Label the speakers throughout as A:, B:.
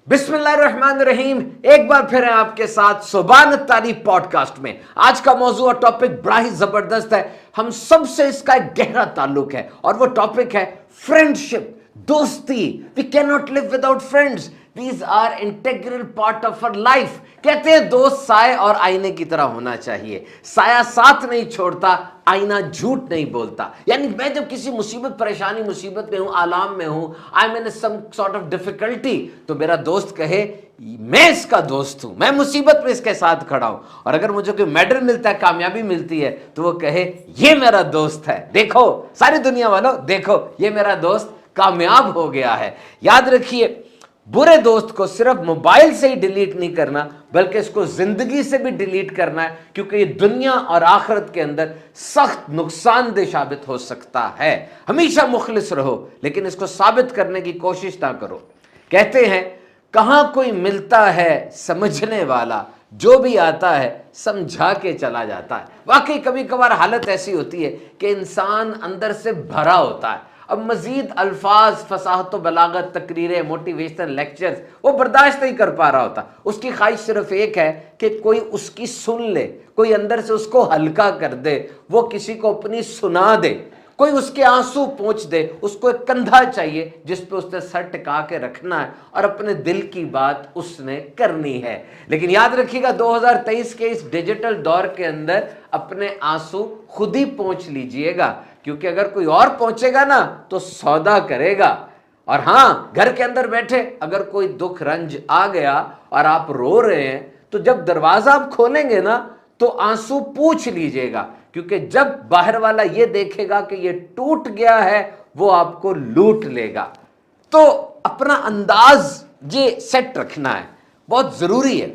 A: बिस्मिल्लाहिर्रहमानिर्रहीम। एक बार फिर है आपके साथ सुभान तारीफ पॉडकास्ट में। आज का मौजू और टॉपिक बड़ा ही जबरदस्त है। हम सबसे इसका एक गहरा ताल्लुक है और वो टॉपिक है फ्रेंडशिप, दोस्ती। We cannot live without friends, these are integral part of our life. कहते हैं दोस्त साए और आईने की तरह होना चाहिए। साया साथ नहीं छोड़ता, आईना झूठ नहीं बोलता। यानी मैं जब किसी मुसीबत, परेशानी, मुसीबत में हूं, आलाम में हूं, I am in some sort of difficulty, तो मेरा दोस्त कहे मैं इसका दोस्त हूं, मैं मुसीबत में इसके साथ खड़ा हूं। और अगर मुझे कोई मेडल मिलता है, कामयाबी मिलती है, तो वो कहे ये मेरा दोस्त है, देखो सारी दुनिया वालों, देखो ये मेरा दोस्त कामयाब हो गया है। याद रखिए, बुरे दोस्त को सिर्फ मोबाइल से ही डिलीट नहीं करना, बल्कि इसको जिंदगी से भी डिलीट करना है, क्योंकि ये दुनिया और आखिरत के अंदर सख्त नुकसानदेह साबित हो सकता है। हमेशा मुखलिस रहो, लेकिन इसको साबित करने की कोशिश ना करो। कहते हैं कहां कोई मिलता है समझने वाला, जो भी आता है समझा के चला जाता है। वाकई कभी कभार हालत ऐसी होती है कि इंसान अंदर से भरा होता है, अब मजीद अल्फाज, फसाहत व बलागत, तकरीरें, मोटिवेशनल लेक्चर्स वो बर्दाश्त नहीं कर पा रहा होता। उसकी ख्वाहिश सिर्फ एक है कि कोई उसकी सुन ले, कोई अंदर से उसको हल्का कर दे, वो किसी को अपनी सुना दे, कोई उसके आंसू पोंछ दे। उसको एक कंधा चाहिए जिस पे उसने सर टिका के रखना है और अपने दिल की बात उसने करनी है। लेकिन याद रखिएगा, 2023 के इस डिजिटल दौर के अंदर अपने आंसू खुद ही पोंछ लीजिएगा, क्योंकि अगर कोई और पहुंचेगा ना तो सौदा करेगा। और हां, घर के अंदर बैठे अगर कोई दुख रंज आ गया और आप रो रहे हैं, तो जब दरवाजा आप खोलेंगे ना तो आंसू पूछ लीजिएगा, क्योंकि जब बाहर वाला ये देखेगा कि ये टूट गया है, वो आपको लूट लेगा। तो अपना अंदाज ये सेट रखना है, बहुत जरूरी है।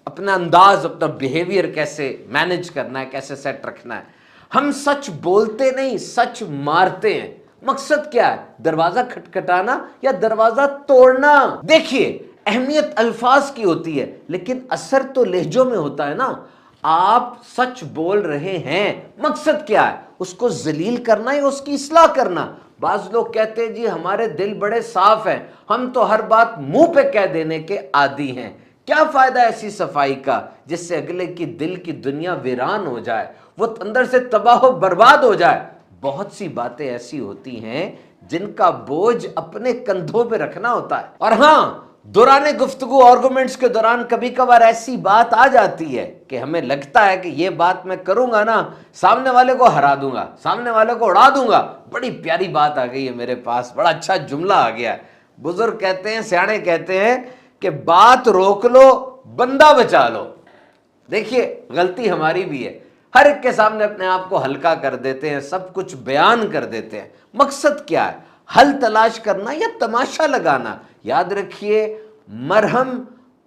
A: अपना अंदाज, अपना बिहेवियर कैसे मैनेज करना है, कैसे सेट रखना है। हम सच बोलते नहीं, सच मारते हैं। मकसद क्या है? दरवाजा खटखटाना या दरवाजा तोड़ना? देखिए, अहमियत अल्फाज की होती है, लेकिन असर तो लहजों में होता है ना। आप सच बोल रहे हैं, मकसद क्या है? उसको जलील करना या उसकी इस्लाह करना? बाज लोग कहते हैं जी हमारे दिल बड़े साफ हैं, हम तो हर बात मुंह पे कह देने के आदी हैं। क्या फायदा ऐसी सफाई का जिससे अगले की दिल की दुनिया वीरान हो जाए, वो अंदर से तबाह बर्बाद हो जाए। बहुत सी बातें ऐसी होती हैं जिनका बोझ अपने कंधों पे रखना होता है। और हां, दौरान गुफ्तगू, आर्गुमेंट्स के दौरान कभी कभार ऐसी बात आ जाती है कि हमें लगता है कि ये बात मैं करूंगा ना, सामने वाले को हरा दूंगा, सामने वाले को उड़ा दूंगा। बड़ी प्यारी बात आ गई है मेरे पास, बड़ा अच्छा जुमला आ गया है। बुजुर्ग कहते हैं, सियाणे कहते हैं कि बात रोक लो, बंदा बचा लो। देखिए, गलती हमारी भी है, हर एक के सामने अपने आप को हल्का कर देते हैं, सब कुछ बयान कर देते हैं। मकसद क्या है? हल तलाश करना या तमाशा लगाना? याद रखिए, मरहम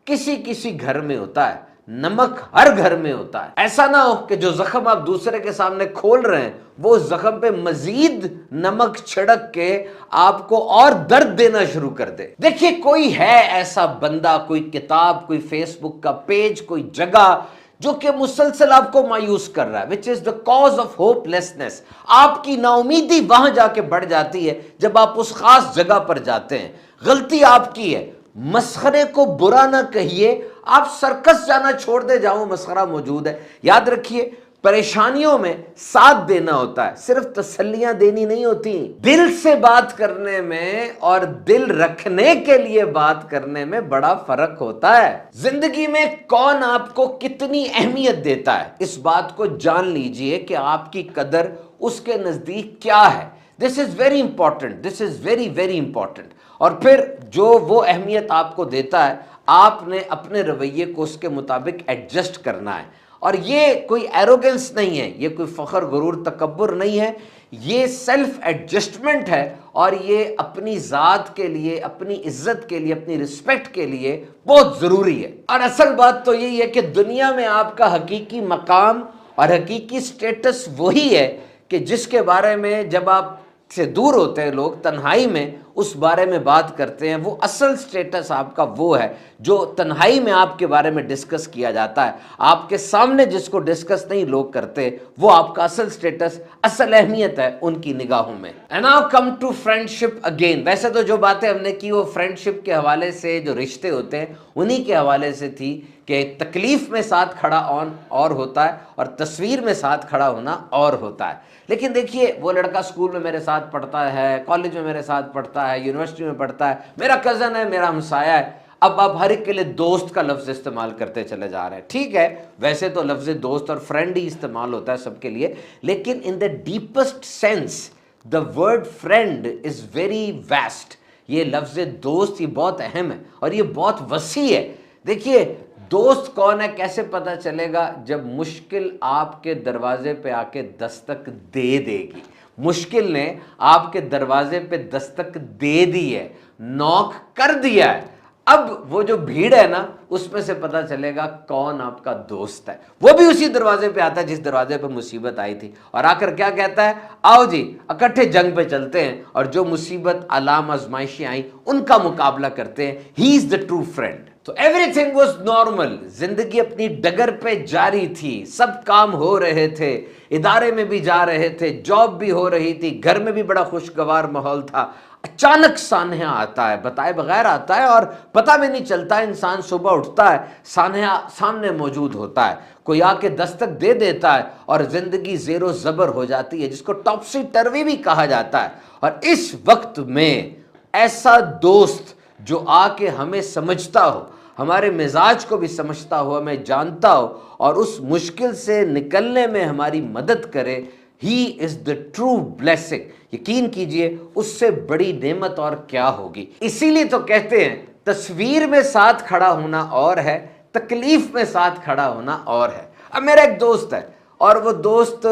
A: किसी किसी घर में होता है, नमक हर घर में होता है। ऐसा ना हो कि जो जख्म आप दूसरे के सामने खोल रहे हैं, वो जख्म पे मजीद नमक छिड़क के आपको और दर्द देना शुरू कर दे। देखिए, कोई है ऐसा बंदा, कोई किताब, कोई फेसबुक का पेज, कोई जगह जो कि मुसलसल आपको मायूस कर रहा है, which is the cause of hopelessness. आपकी नाउमीदी वहां जाके बढ़ जाती है जब आप उस खास जगह पर जाते हैं। गलती आपकी है, मस्खरे को बुरा ना कहिए, आप सर्कस जाना छोड़ दे, जाओ मस्खरा मौजूद है। याद रखिए, परेशानियों में साथ देना होता है, सिर्फ तसल्लियां देनी नहीं होती। दिल से बात करने में और दिल रखने के लिए बात करने में बड़ा फर्क होता है। जिंदगी में कौन आपको कितनी अहमियत देता है, इस बात को जान लीजिए कि आपकी कदर उसके नजदीक क्या है। This is very important, this is very very important. और फिर जो वो अहमियत आपको देता है, आपने अपने रवैये को उसके मुताबिक एडजस्ट करना है। और ये कोई एरोगेंस नहीं है, ये कोई फख्र, गुरूर, तकब्बुर नहीं है, ये सेल्फ एडजस्टमेंट है। और ये अपनी ज़ात के लिए, अपनी इज्जत के लिए, अपनी रिस्पेक्ट के लिए बहुत ज़रूरी है। और असल बात तो यही है कि दुनिया में आपका हकीकी मकाम और हकीकी स्टेटस वही है कि जिसके बारे में जब आप से दूर होते हैं लोग तन्हाई में, उस बारे में बात करते हैं, वो असल स्टेटस आपका वो है जो तन्हाई में आपके बारे में डिस्कस किया जाता है। आपके सामने जिसको डिस्कस नहीं लोग करते, वो आपका असल स्टेटस, असल अहमियत है उनकी निगाहों में। And now come to friendship again. वैसे तो जो बातें हमने की वो फ्रेंडशिप के हवाले से, जो रिश्ते होते हैं उन्हीं के हवाले से थी कि तकलीफ में साथ खड़ा ऑन और होता है और तस्वीर में साथ खड़ा होना और होता है। लेकिन देखिए, वो लड़का स्कूल में मेरे साथ पढ़ता है, कॉलेज में मेरे साथ पढ़ता है, यूनिवर्सिटी में पढ़ता है, मेरा कज़न है, मेरा हमसाया है। अब आप हर एक के लिए दोस्त का लफ्ज़ इस्तेमाल करते चले जा रहे हैं। ठीक है, वैसे तो लफ्ज़ दोस्त और फ्रेंड ही इस्तेमाल होता है सबके लिए, लेकिन in the deepest sense the word friend is very vast. ये लफ्ज़ दोस्त ये बहुत अहम है और ये बहुत वसी है। देखिए, दोस्त कौन है कैसे पता चलेगा? जब मुश्किल आपके दरवाजे पे आके दस्तक दे देगी। मुश्किल ने आपके दरवाजे पे दस्तक दे दी है, नॉक कर दिया है, अब वो जो भीड़ है ना, उसमें से पता चलेगा कौन आपका दोस्त है। वो भी उसी दरवाजे पे आता है जिस दरवाजे पर मुसीबत आई थी, और आकर क्या कहता है, आओ जी इकट्ठे जंग पे चलते हैं और जो मुसीबत आलाम आजमाइशें आई उनका मुकाबला करते हैं। He is the true friend. तो एवरीथिंग वाज नॉर्मल, जिंदगी अपनी डगर पे जारी थी, सब काम हो रहे थे, इदारे में भी जा रहे थे, जॉब भी हो रही थी, घर में भी बड़ा खुशगवार माहौल था। अचानक सान्या आता है, बताए बगैर आता है और पता भी नहीं चलता। इंसान सुबह उठता है, सान्या सामने मौजूद होता है, कोई आके दस्तक दे देता है और जिंदगी ज़ेरो ज़बर हो जाती है, जिसको टॉप्सी टर्वी भी कहा जाता है। और इस वक्त में ऐसा दोस्त जो आके हमें समझता हो, हमारे मिजाज को भी समझता हो, हमें जानता हो और उस मुश्किल से निकलने में हमारी मदद करे, he is the true blessing. यकीन कीजिए, उससे बड़ी नेमत और क्या होगी। इसीलिए तो कहते हैं तस्वीर में साथ खड़ा होना और है, तकलीफ में साथ खड़ा होना और है। अब मेरा एक दोस्त है और वो दोस्त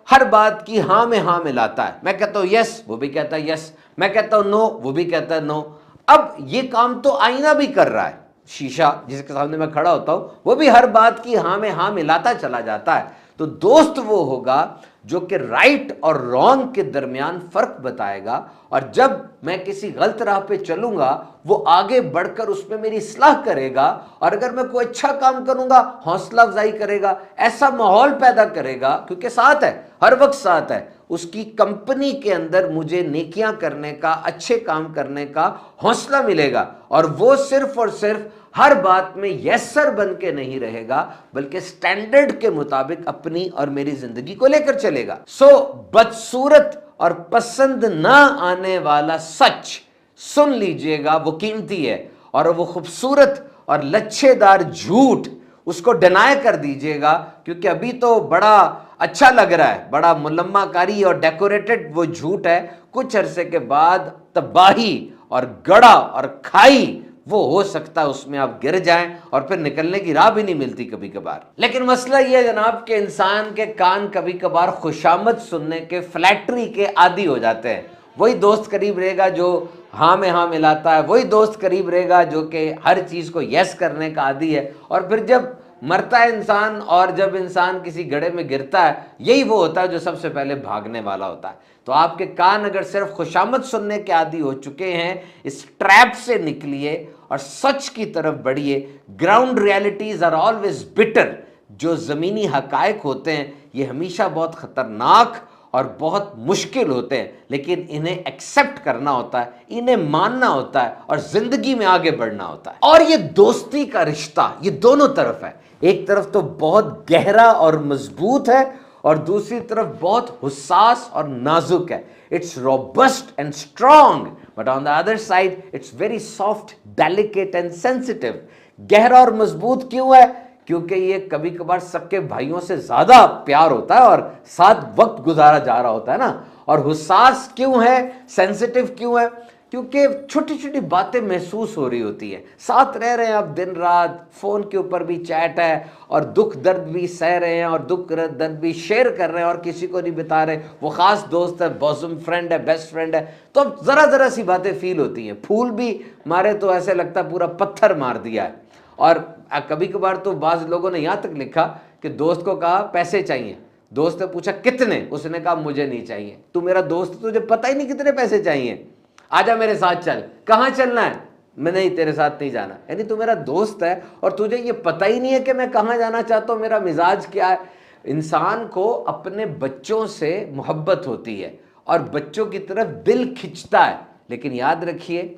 A: हर बात की हाँ में हाँ मिलाता है। मैं कहता हूँ यस, वो भी कहता है यस, मैं कहता हूँ नो, वो भी कहता है नो। अब ये काम तो आईना भी कर रहा है, शीशा जिसके सामने मैं खड़ा होता हूं वो भी हर बात की हाँ में हाँ मिलाता चला जाता है। तो दोस्त वो होगा जो कि राइट और रॉन्ग के दरमियान फर्क बताएगा, और जब मैं किसी गलत राह पे चलूंगा वो आगे बढ़कर उसमें मेरी इस्लाह करेगा, और अगर मैं कोई अच्छा काम करूंगा हौसला अफजाई करेगा, ऐसा माहौल पैदा करेगा, क्योंकि साथ है, हर वक्त साथ है। उसकी कंपनी के अंदर मुझे नेकियां करने का, अच्छे काम करने का हौसला मिलेगा, और वो सिर्फ और सिर्फ हर बात में यस सर बन के नहीं रहेगा, बल्कि स्टैंडर्ड के मुताबिक अपनी और मेरी जिंदगी को लेकर चलेगा। सो बदसूरत और पसंद ना आने वाला सच सुन लीजिएगा, वो कीमती है, और वो खूबसूरत और लच्छेदार झूठ उसको डिनाय कर दीजिएगा, क्योंकि अभी तो बड़ा अच्छा लग रहा है, बड़ा मुलम्माकारी और डेकोरेटेड वो झूठ है। कुछ अरसे के बाद तबाही और गड़ा और खाई वो हो सकता है, उसमें आप गिर जाएं और फिर निकलने की राह भी नहीं मिलती कभी कभार। लेकिन मसला ये है जनाब कि इंसान के कान कभी कभार खुशामद सुनने के, फ्लैटरी के आदी हो जाते हैं। वही दोस्त करीब रहेगा जो हाँ में हाँ मिलाता है, वही दोस्त करीब रहेगा जो कि हर चीज़ को यस करने का आदी है, और फिर जब मरता है इंसान और जब इंसान किसी गड्ढे में गिरता है, यही वो होता है जो सबसे पहले भागने वाला होता है। तो आपके कान अगर सिर्फ खुशामद सुनने के आदी हो चुके हैं, इस ट्रैप से निकलिए और सच की तरफ बढ़िए। Ground realities are always bitter. जो ज़मीनी हकायक होते हैं ये हमेशा बहुत ख़तरनाक और बहुत मुश्किल होते हैं, लेकिन इन्हें एक्सेप्ट करना होता है, इन्हें मानना होता है और ज़िंदगी में आगे बढ़ना होता है। और ये दोस्ती का रिश्ता ये दोनों तरफ है। एक तरफ तो बहुत गहरा और मजबूत है और दूसरी तरफ बहुत हुस्सास और नाजुक है। It's robust and strong, but on the other side it's very soft, delicate and sensitive. गहरा और मजबूत क्यों है? क्योंकि ये कभी कभार सबके भाइयों से ज्यादा प्यार होता है और साथ वक्त गुजारा जा रहा होता है ना। और हुस्सास क्यों है, सेंसिटिव क्यों है? क्योंकि छोटी छोटी बातें महसूस हो रही होती है। साथ रह रहे हैं आप दिन रात, फोन के ऊपर भी चैट है और दुख दर्द भी सह रहे हैं और दुख दर्द भी शेयर कर रहे हैं और किसी को नहीं बता रहे। वो खास दोस्त है, बॉसम फ्रेंड है, बेस्ट फ्रेंड है, तो अब जरा जरा सी बातें फील होती हैं। फूल भी मारे तो ऐसे लगता है पूरा पत्थर मार दिया है। और कभी कभार तो बाज लोगों ने यहाँ तक लिखा कि दोस्त को कहा पैसे चाहिए, दोस्त ने पूछा कितने, उसने कहा मुझे नहीं चाहिए। तू मेरा दोस्त, तुझे पता ही नहीं कितने पैसे चाहिए। आजा मेरे साथ चल। कहाँ चलना है? मैं नहीं, तेरे साथ नहीं जाना। यानी तू मेरा दोस्त है और तुझे ये पता ही नहीं है कि मैं कहाँ जाना चाहता हूँ, मेरा मिजाज क्या है। इंसान को अपने बच्चों से मोहब्बत होती है और बच्चों की तरफ दिल खिंचता है, लेकिन याद रखिए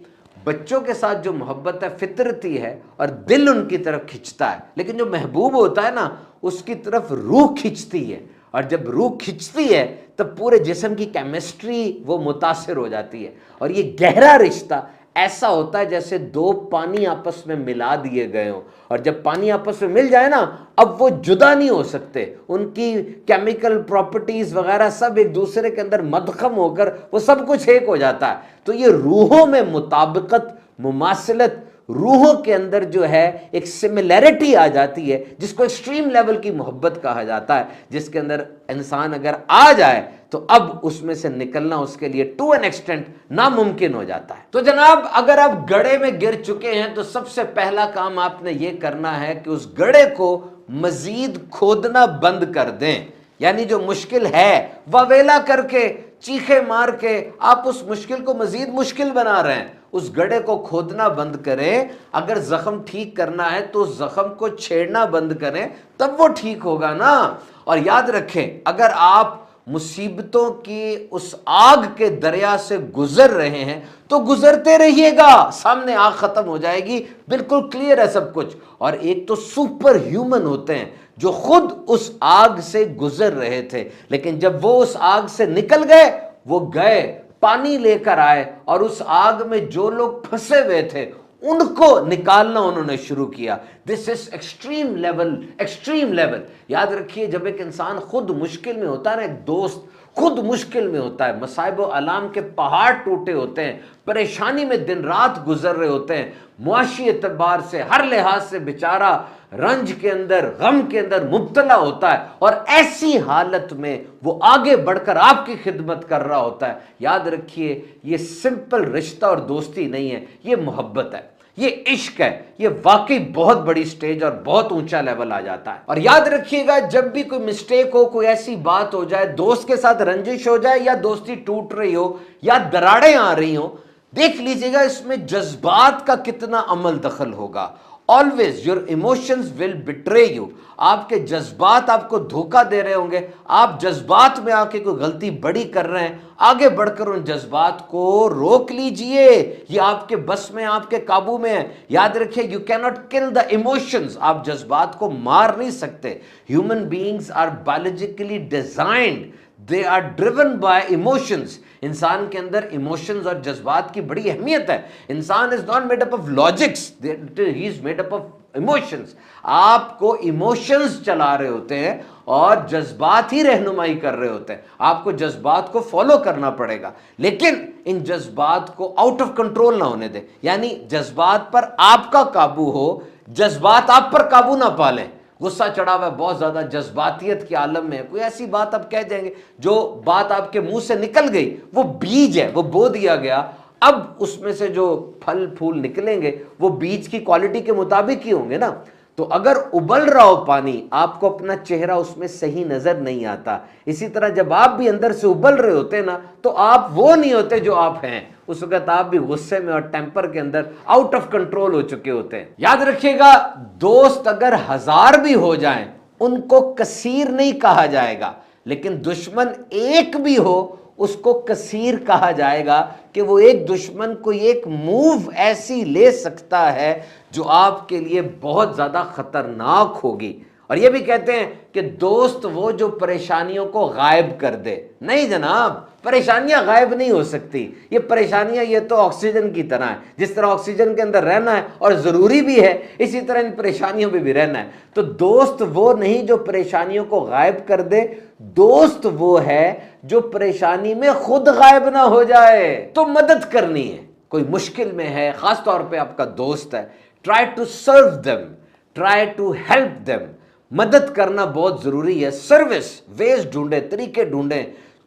A: बच्चों के साथ जो मोहब्बत है फितरती है और दिल उनकी तरफ खिंचता है, लेकिन जो महबूब होता है ना उसकी तरफ रूह खिंचती है, और जब रूह खिंचती है तब पूरे जिस्म की केमिस्ट्री वो मुतासिर हो जाती है। और ये गहरा रिश्ता ऐसा होता है जैसे दो पानी आपस में मिला दिए गए हो, और जब पानी आपस में मिल जाए ना अब वो जुदा नहीं हो सकते, उनकी केमिकल प्रॉपर्टीज वगैरह सब एक दूसरे के अंदर मदखम होकर वो सब कुछ एक हो जाता है। तो ये रूहों में मुताबिकत, मुमासिलत, रूहों के अंदर जो है एक सिमिलैरिटी आ जाती है, जिसको एक्सट्रीम लेवल की मोहब्बत कहा जाता है, जिसके अंदर इंसान अगर आ जाए तो अब उसमें से निकलना उसके लिए टू एन एक्सटेंट नामुमकिन हो जाता है। तो जनाब अगर आप गड्ढे में गिर चुके हैं तो सबसे पहला काम आपने ये करना है कि उस गड्ढे को मजीद खोदना बंद कर दें। यानी जो मुश्किल है वावेला करके, चीखे मार के आप उस मुश्किल को मजीद मुश्किल बना रहे हैं। उस गड्ढे को खोदना बंद करें। अगर जख्म ठीक करना है तो उस जख्म को छेड़ना बंद करें, तब वो ठीक होगा ना। और याद रखें अगर आप मुसीबतों की उस आग के दरिया से गुजर रहे हैं तो गुजरते रहिएगा, सामने आग खत्म हो जाएगी, बिल्कुल क्लियर है सब कुछ। और एक तो सुपर ह्यूमन होते हैं जो खुद उस आग से गुजर रहे थे, लेकिन जब वो उस आग से निकल गए, वो गए पानी लेकर आए और उस आग में जो लोग फंसे हुए थे उनको निकालना उन्होंने शुरू किया। This is extreme level, extreme level. याद रखिए जब एक इंसान खुद मुश्किल में होता है ना, एक दोस्त खुद मुश्किल में होता है, मसाइब अलाम के पहाड़ टूटे होते हैं, परेशानी में दिन रात गुजर रहे होते हैं, मुआशी एतबार से हर लिहाज से बेचारा रंज के अंदर, गम के अंदर मुब्तला होता है, और ऐसी हालत में वो आगे बढ़कर आपकी खिदमत कर रहा होता है। याद रखिए ये सिंपल रिश्ता और दोस्ती नहीं है, ये मोहब्बत है, ये इश्क है, ये वाकई बहुत बड़ी स्टेज और बहुत ऊंचा लेवल आ जाता है। और याद रखिएगा जब भी कोई मिस्टेक हो, कोई ऐसी बात हो जाए, दोस्त के साथ रंजिश हो जाए या दोस्ती टूट रही हो या दरारें आ रही हो, देख लीजिएगा इसमें जज्बात का कितना अमल दखल होगा। Always your emotions will betray you. आपके जज्बात आपको धोखा दे रहे होंगे, आप जज्बात में आके कोई गलती बड़ी कर रहे हैं, आगे बढ़कर उन जज्बात को रोक लीजिए, ये आपके बस में, आपके काबू में है। याद रखिए you can not kill the emotions, आप जज्बात को मार नहीं सकते। Human beings are biologically designed, they are driven by emotions. इंसान के अंदर इमोशंस और जज्बात की बड़ी अहमियत है। इंसान is not made up of logics, he is made up of emotions. आपको इमोशंस चला रहे होते हैं और जज्बात ही रहनुमाई कर रहे होते हैं। आपको जज्बात को फॉलो करना पड़ेगा, लेकिन इन जज्बात को आउट ऑफ कंट्रोल ना होने दें। यानी जज्बात पर आपका काबू हो, जज्बात आप पर काबू ना पालें। गुस्सा चढ़ा हुआ है बहुत ज्यादा, जज्बातियत के आलम में कोई ऐसी बात आप कह देंगे, जो बात आपके मुंह से निकल गई वो बीज है, वो बो दिया गया, अब उसमें से जो फल फूल निकलेंगे वो बीज की क्वालिटी के मुताबिक ही होंगे ना। तो अगर उबल रहा हो पानी, आपको अपना चेहरा उसमें सही नजर नहीं आता। इसी तरह जब आप भी अंदर से उबल रहे होते हैं ना, तो आप वो नहीं होते जो आप हैं। उस वक्त आप भी गुस्से में और टेम्पर के अंदर आउट ऑफ कंट्रोल हो चुके होते हैं। याद रखिएगा दोस्त अगर 1000 भी हो जाएं, उनको कसीर नहीं कहा जाएगा, लेकिन दुश्मन एक भी हो उसको कसीर कहा जाएगा, कि वो एक दुश्मन को एक मूव ऐसी ले सकता है जो आपके लिए बहुत ज्यादा खतरनाक होगी। और ये भी कहते हैं कि दोस्त वो जो परेशानियों को गायब कर दे। नहीं जनाब, परेशानियां गायब नहीं हो सकती। ये परेशानियां ये तो ऑक्सीजन की तरह है, जिस तरह ऑक्सीजन के अंदर रहना है और जरूरी भी है, इसी तरह इन परेशानियों में भी रहना है। तो दोस्त वो नहीं जो परेशानियों को गायब कर दे, दोस्त वो है जो परेशानी में खुद गायब ना हो जाए। तो मदद करनी है, कोई मुश्किल में है, खास तौर पे आपका दोस्त है, try to serve them, try to help them. मदद करना बहुत जरूरी है। सर्विस वेज ढूंढे, तरीके ढूंढे,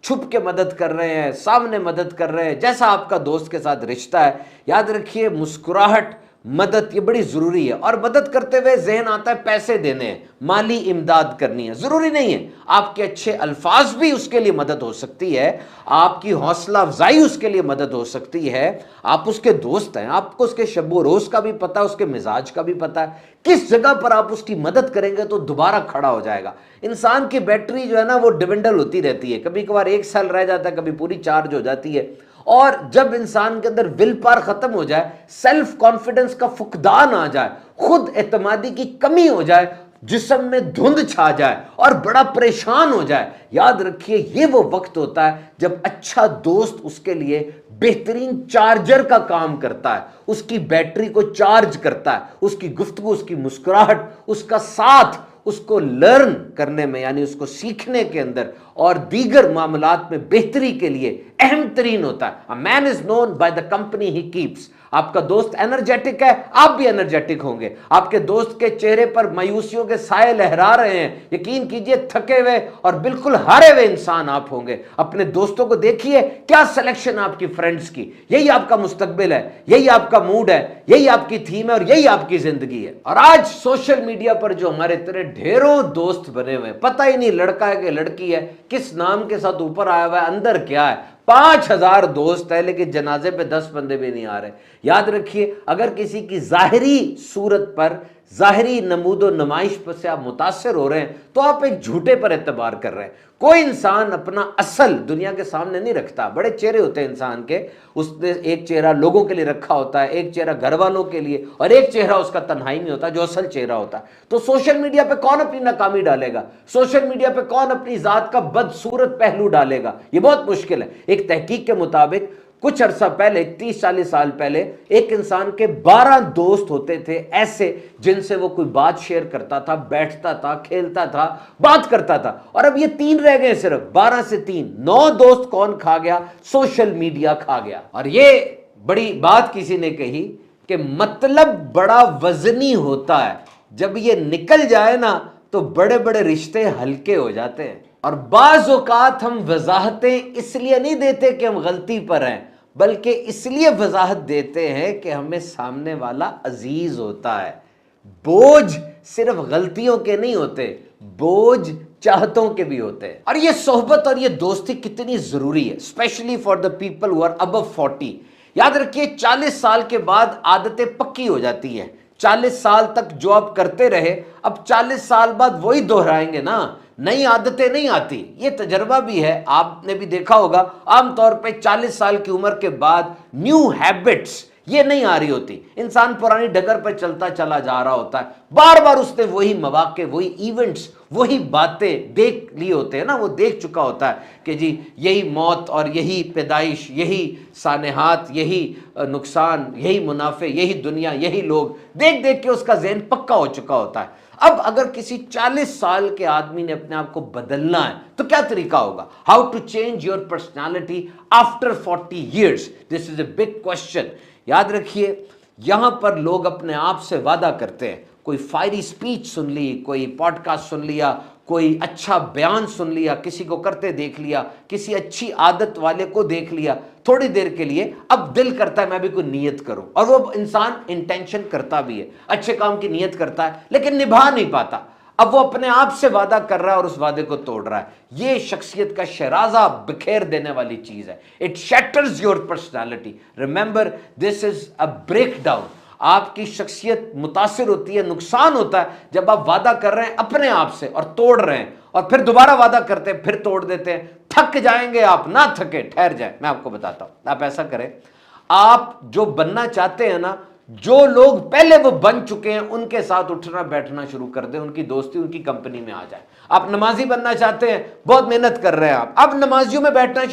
A: छुप के मदद कर रहे हैं, सामने मदद कर रहे हैं, जैसा आपका दोस्त के साथ रिश्ता है। याद रखिए मुस्कुराहट मदद ये बड़ी जरूरी है। और मदद करते हुए जहन आता है पैसे देने हैं, माली इमदाद करनी है, जरूरी नहीं है। आपके अच्छे अल्फाज भी उसके लिए मदद हो सकती है, आपकी हौसला अफजाई उसके लिए मदद हो सकती है। आप उसके दोस्त हैं, आपको उसके शब्बो रोज का भी पता है, उसके मिजाज का भी पता है, किस जगह पर आप उसकी मदद करेंगे तो दोबारा खड़ा हो जाएगा। इंसान की बैटरी जो है ना वो डिविंडल होती रहती है, कभी कभार 1 साल रह जाता है, कभी पूरी चार्ज हो जाती है। और जब इंसान के अंदर विल पावर खत्म हो जाए, सेल्फ कॉन्फिडेंस का फुकदान आ जाए, खुद एतमादी की कमी हो जाए, जिस्म में धुंध छा जाए और बड़ा परेशान हो जाए, याद रखिए ये वो वक्त होता है जब अच्छा दोस्त उसके लिए बेहतरीन चार्जर का काम करता है, उसकी बैटरी को चार्ज करता है, उसकी गुफ्तगू, उसकी मुस्कुराहट, उसका साथ उसको लर्न करने में यानी उसको सीखने के अंदर और दीगर मामलात में बेहतरी के लिए अहम तरीन होता है। A man is known by the company he keeps. आपका दोस्त एनर्जेटिक है, आप भी एनर्जेटिक होंगे। आपके दोस्त के चेहरे पर मायूसियों के साए लहरा रहे हैं, यकीन कीजिए थके हुए और बिल्कुल हारे हुए इंसान आप होंगे। अपने दोस्तों को देखिए, क्या सिलेक्शन आपकी फ्रेंड्स की। यही आपका मुस्तकबिल है, यही आपका मूड है, यही आपकी थीम है और यही आपकी जिंदगी है। और आज सोशल मीडिया पर जो हमारे तरह ढेरों दोस्त बने हुए हैं, पता ही नहीं लड़का है कि लड़की है, किस नाम के साथ ऊपर आया हुआ है, अंदर क्या है। 5,000 दोस्त है लेकिन जनाजे पे 10 बंदे भी नहीं आ रहे। याद रखिए, अगर किसी की जाहिरी सूरत पर, जाहिरी नमूदो नुमाइश पर से आप मुतासर हो रहे हैं तो आप एक झूठे पर एतबार कर रहे हैं। कोई इंसान अपना असल दुनिया के सामने नहीं रखता। बड़े चेहरे होते हैं इंसान के, उसने एक चेहरा लोगों के लिए रखा होता है, एक चेहरा घर वालों के लिए और एक चेहरा उसका तन्हाई में होता है जो असल चेहरा होता है। तो सोशल मीडिया पे कौन अपनी नाकामी डालेगा, सोशल मीडिया पे कौन अपनी जात का बदसूरत पहलू डालेगा, ये बहुत मुश्किल है। एक तहकीक के मुताबिक कुछ अरसा पहले, 30-40 साल पहले, एक इंसान के 12 दोस्त होते थे ऐसे जिनसे वो कोई बात शेयर करता था, बैठता था, खेलता था, बात करता था। और अब ये 3 रह गए, सिर्फ 12 से 3, 9 दोस्त कौन खा गया? सोशल मीडिया खा गया। और ये बड़ी बात किसी ने कही कि मतलब बड़ा वजनी होता है, जब ये निकल जाए ना तो बड़े बड़े रिश्ते हल्के हो जाते हैं। और बाज़ औक़ात हम वजाहतें इसलिए नहीं देते कि हम गलती पर हैं, बल्कि इसलिए वजाहत देते हैं कि हमें सामने वाला अजीज होता है। बोझ सिर्फ गलतियों के नहीं होते, बोझ चाहतों के भी होते हैं। और ये सोहबत और ये दोस्ती कितनी जरूरी है, specially for the people who are above 40। याद रखिए, 40 साल के बाद आदतें पक्की हो जाती हैं। 40 साल तक जो आप करते रहे, अब 40 साल बाद वही दोहराएंगे ना, नई आदतें नहीं आती। ये तजर्बा भी है, आपने भी देखा होगा, आमतौर पे 40 साल की उम्र के बाद न्यू हैबिट्स ये नहीं आ रही होती। इंसान पुरानी डगर पर चलता चला जा रहा होता है, बार बार उसने वही मौके, वही इवेंट्स, वही बातें देख लिए होते हैं ना, वो देख चुका होता है कि जी यही मौत और यही पैदाइश, यही सानेहात, यही नुकसान, यही मुनाफे, यही दुनिया, यही लोग, देख देख के उसका ज़हन पक्का हो चुका होता है। अब अगर किसी 40 साल के आदमी ने अपने आप को बदलना है तो क्या तरीका होगा? How to change your personality after 40 years? This is a big question. याद रखिए, यहां पर लोग अपने आप से वादा करते हैं, कोई फायरी स्पीच सुन ली, कोई पॉडकास्ट सुन लिया, कोई अच्छा बयान सुन लिया, किसी को करते देख लिया, किसी अच्छी आदत वाले को देख लिया थोड़ी देर के लिए, अब दिल करता है मैं भी कोई नियत करूं, और वो इंसान इंटेंशन करता भी है, अच्छे काम की नियत करता है लेकिन निभा नहीं पाता। अब वो अपने आप से वादा कर रहा है और उस वादे को तोड़ रहा है। ये शख्सियत का शराजा बिखेर देने वाली चीज है। It shatters your personality. Remember, this is a breakdown. आपकी शख्सियत मुतासिर होती है, नुकसान होता है जब आप वादा कर रहे हैं अपने आप से और तोड़ रहे हैं, और फिर दोबारा वादा करते हैं, फिर तोड़ देते हैं। थक जाएंगे आप, ना थके, ठहर जाए। मैं आपको बताता हूं, आप ऐसा करें, आप जो बनना चाहते हैं ना, जो लोग पहले वो बन चुके हैं उनके साथ उठना बैठना शुरू कर दें, उनकी दोस्ती, उनकी कंपनी में आ जाए। आप नमाजी बनना चाहते हैं, बहुत मेहनत कर रहे हैं आप, अब नमाजियों में बैठना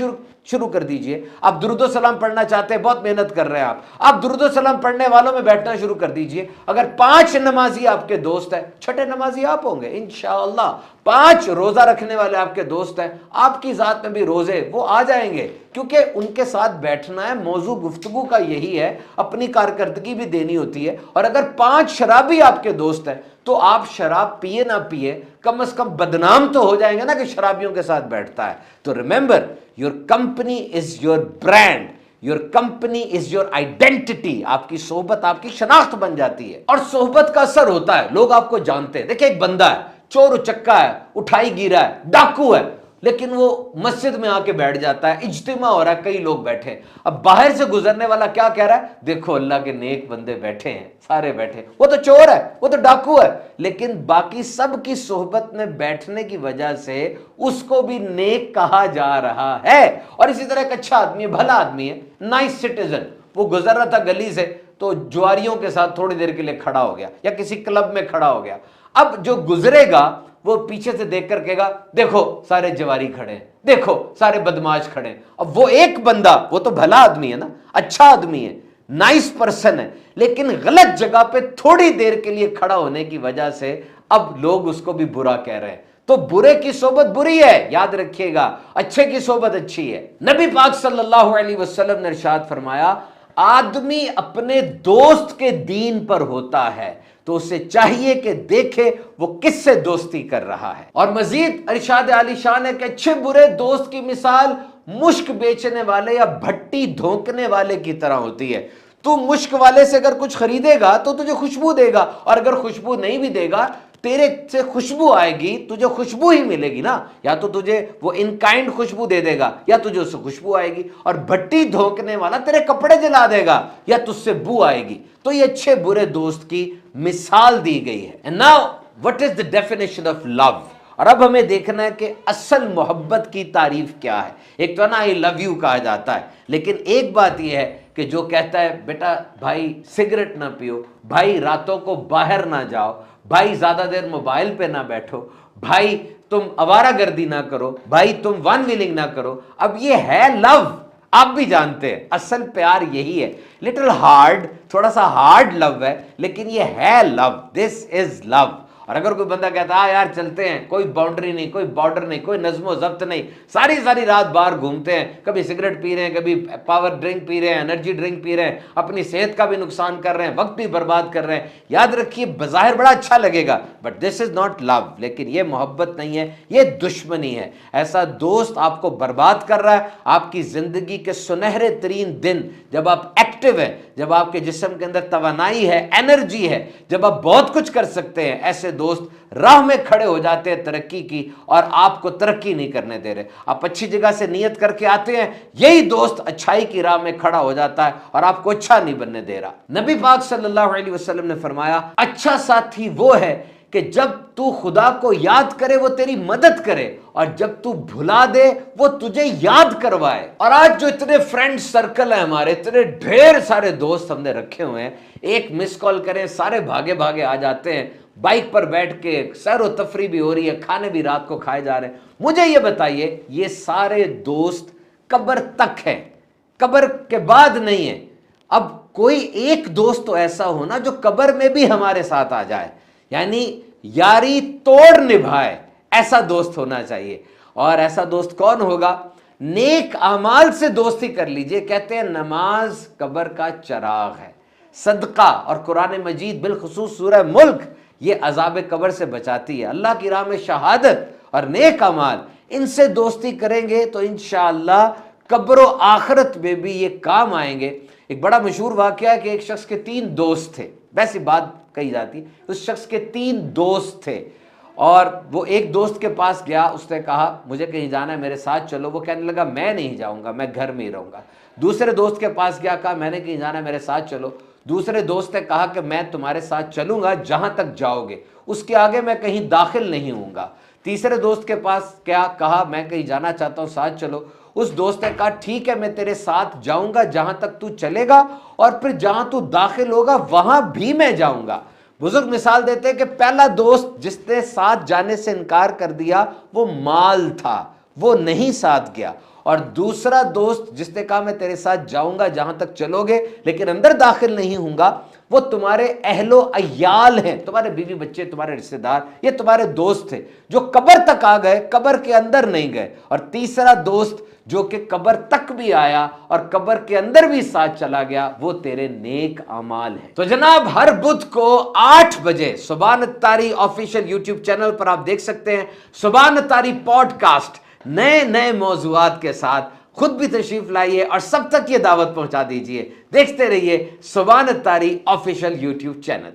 A: शुरू कर दीजिए। आप दुरूद सलाम पढ़ना चाहते हैं, बहुत मेहनत कर रहे हैं आप दुरूद सलाम पढ़ने वालों में बैठना शुरू कर दीजिए। अगर 5 नमाजी आपके दोस्त हैं, 6ठे नमाजी आप होंगे इंशाअल्लाह। 5 रोजा रखने वाले आपके दोस्त हैं, आपकी जात में भी रोजे वो आ जाएंगे, क्योंकि उनके साथ बैठना है। मौजू गुफ्तगू का यही है, अपनी कारकर्दगी भी देनी होती है। और अगर 5 शराबी आपके दोस्त हैं तो आप शराब पिए ना पिए, कम से कम बदनाम तो हो जाएंगे ना कि शराबियों के साथ बैठता है। तो remember, your company is your brand. Your company is your identity. आपकी सोहबत आपकी शनाख्त बन जाती है और सोहबत का असर होता है, लोग आपको जानते हैं। देखिए एक बंदा है, चोर उचक्का है, उठाई गिरा है, डाकू है, लेकिन वो मस्जिद में आके बैठ जाता है, इज्तिमा हो रहा है, कई लोग बैठे हैं। अब बाहर से गुजरने वाला क्या कह रहा है, देखो अल्लाह के नेक बंदे बैठे हैं, सारे बैठे, वो तो चोर है, वो तो डाकू है, लेकिन बाकी सब की सोहबत में बैठने की वजह से उसको भी नेक कहा जा रहा है। और इसी तरह एक अच्छा आदमी है, भला आदमी है, नाइस सिटीजन, वो गुजर रहा था गली से तो जुआरियों के साथ थोड़ी देर के लिए खड़ा हो गया या किसी क्लब में खड़ा हो गया। अब जो गुजरेगा वो पीछे से देखकर कहेगा देखो सारे जवारी खड़े हैं, देखो सारे बदमाश खड़े हैं। अब वो एक बंदा, वो तो भला आदमी है ना, अच्छा आदमी है, नाइस पर्सन है, लेकिन गलत जगह पे थोड़ी देर के लिए खड़ा होने की वजह से अब लोग उसको भी बुरा कह रहे हैं। तो बुरे की सोबत बुरी है, याद रखिएगा, अच्छे की सोबत अच्छी है। नबी पाक सल्लल्लाहु अलैहि वसल्लम ने इरशाद फरमाया, आदमी अपने दोस्त के दीन पर होता है तो उसे चाहिए कि देखे वो किससे दोस्ती कर रहा है। और मजीद इरशाद आली शान है कि अच्छे बुरे दोस्त की मिसाल मुश्क बेचने वाले या भट्टी धोंकने वाले की तरह होती है। तू मुश्क वाले से अगर कुछ खरीदेगा तो तुझे खुशबू देगा, और अगर खुशबू नहीं भी देगा तेरे से खुशबू आएगी, तुझे खुशबू ही मिलेगी ना, या तो तुझे वो इन काइंड खुशबू दे देगा या तुझे उससे खुशबू आएगी। और भट्टी धोंकने वाला तेरे कपड़े जला देगा या तुझसे बू आएगी। तो ये अच्छे बुरे दोस्त की मिसाल दी गई है। And now what is the definition of love. और अब हमें देखना है कि असल मोहब्बत की तारीफ क्या है। एक तो ना आई लव यू कहा जाता है, लेकिन एक बात यह है कि जो कहता है बेटा भाई सिगरेट ना पियो, भाई रातों को बाहर ना जाओ, भाई ज्यादा देर मोबाइल पे ना बैठो, भाई तुम आवारागर्दी ना करो, भाई तुम वन व्हीलिंग ना करो, अब ये है लव। आप भी जानते हैं असल प्यार यही है। लिटिल हार्ड, थोड़ा सा हार्ड लव है, लेकिन ये है लव, दिस इज लव। और अगर कोई बंदा कहता है यार चलते हैं, कोई बाउंड्री नहीं, कोई बॉर्डर नहीं, कोई नज्मो जब्त नहीं, सारी सारी रात बाहर घूमते हैं, कभी सिगरेट पी रहे हैं, कभी पावर ड्रिंक पी रहे हैं, एनर्जी ड्रिंक पी रहे हैं, अपनी सेहत का भी नुकसान कर रहे हैं, वक्त भी बर्बाद कर रहे हैं, याद रखिए बज़ाहिर बड़ा अच्छा लगेगा, but this is not love. लेकिन ये मोहब्बत नहीं है, ये दुश्मनी है। ऐसा दोस्त आपको बर्बाद कर रहा है। आपकी जिंदगी के सुनहरे तरीन दिन जब आप एक्टिव है, जब आपके जिस्म के अंदर तवानाई है, एनर्जी है, जब आप बहुत कुछ कर सकते हैं, ऐसे दोस्त राह में खड़े हो जाते हैं तरक्की की और आपको तरक्की नहीं करने दे रहे। आप अच्छी जगह से नियत करके आते हैं, यही दोस्त अच्छाई की राह में खड़ा हो जाता है और आपको अच्छा नहीं बनने दे रहा। नबी पाक सल्लल्लाहु अलैहि वसल्लम ने फरमाया, अच्छा साथी वो है कि जब तू खुदा को याद करे वो तेरी मदद करे, और जब तू भुला दे वो तुझे याद करवाए। और आज जो इतने फ्रेंड सर्कल है हमारे, इतने ढेर सारे दोस्त हमने रखे हुए हैं, एक मिस कॉल करें सारे भागे भागे आ जाते हैं, बाइक पर बैठ के सैर व तफरी भी हो रही है, खाने भी रात को खाए जा रहे हैं। मुझे ये बताइए, ये सारे दोस्त कब्र तक है, कब्र के बाद नहीं है। अब कोई एक दोस्त तो ऐसा हो ना जो कब्र में भी हमारे साथ आ जाए, यानी यारी तोड़ निभाए, ऐसा दोस्त होना चाहिए। और ऐसा दोस्त कौन होगा? नेक अमाल से दोस्ती कर लीजिए। कहते हैं नमाज कब्र का चराग है, सदका और कुरान मजीद बिलखुसूस सूरह मुल्क ये अजाब कब्र से बचाती है। अल्लाह की राह में शहादत और नेक अमाल, इनसे दोस्ती करेंगे तो इंशाअल्लाह कब्र और आखिरत में भी ये काम आएंगे। एक बड़ा मशहूर वाकया है कि एक शख्स के 3 दोस्त थे, वैसी बात कही जाती, उस शख्स के 3 दोस्त थे और वो एक दोस्त के पास गया, उसने कहा मुझे कहीं जाना है, मेरे साथ चलो। वो कहने लगा मैं नहीं जाऊंगा, मैं घर में ही रहूंगा। दूसरे दोस्त के पास गया, कहा मैंने कहीं जाना है, मेरे साथ चलो। दूसरे दोस्त ने कहा कि मैं तुम्हारे साथ चलूंगा जहां तक जाओगे, उसके आगे मैं कहीं दाखिल नहीं होऊंगा। तीसरे दोस्त के पास क्या कहा, मैं कहीं जाना चाहता हूं, साथ चलो। उस दोस्त ने कहा ठीक है मैं तेरे साथ जाऊंगा जहां तक तू चलेगा, और फिर जहां तू दाखिल होगा वहां भी मैं जाऊंगा। बुजुर्ग मिसाल देते हैं कि पहला दोस्त जिसने साथ जाने से इनकार कर दिया वो माल था, वो नहीं साथ गया। और दूसरा दोस्त जिसने कहा मैं तेरे साथ जाऊंगा जहां तक चलोगे, लेकिन अंदर दाखिल नहीं होऊंगा, वो तुम्हारे अहलो अयाल हैं, तुम्हारे बीवी बच्चे, तुम्हारे रिश्तेदार, ये तुम्हारे दोस्त थे जो कब्र तक आ गए, कब्र के अंदर नहीं गए। और तीसरा दोस्त जो कि कब्र तक भी आया और कब्र के अंदर भी साथ चला गया, वो तेरे नेक अमाल है। तो जनाब हर बुध को 8 बजे सुभान तारी ऑफिशियल यूट्यूब चैनल पर आप देख सकते हैं सुभान तारी पॉडकास्ट, नए नए मौजूआत के साथ। खुद भी तशरीफ लाइए और सब तक ये दावत पहुंचा दीजिए। देखते रहिए सुभान अत्तारी ऑफिशियल यूट्यूब चैनल।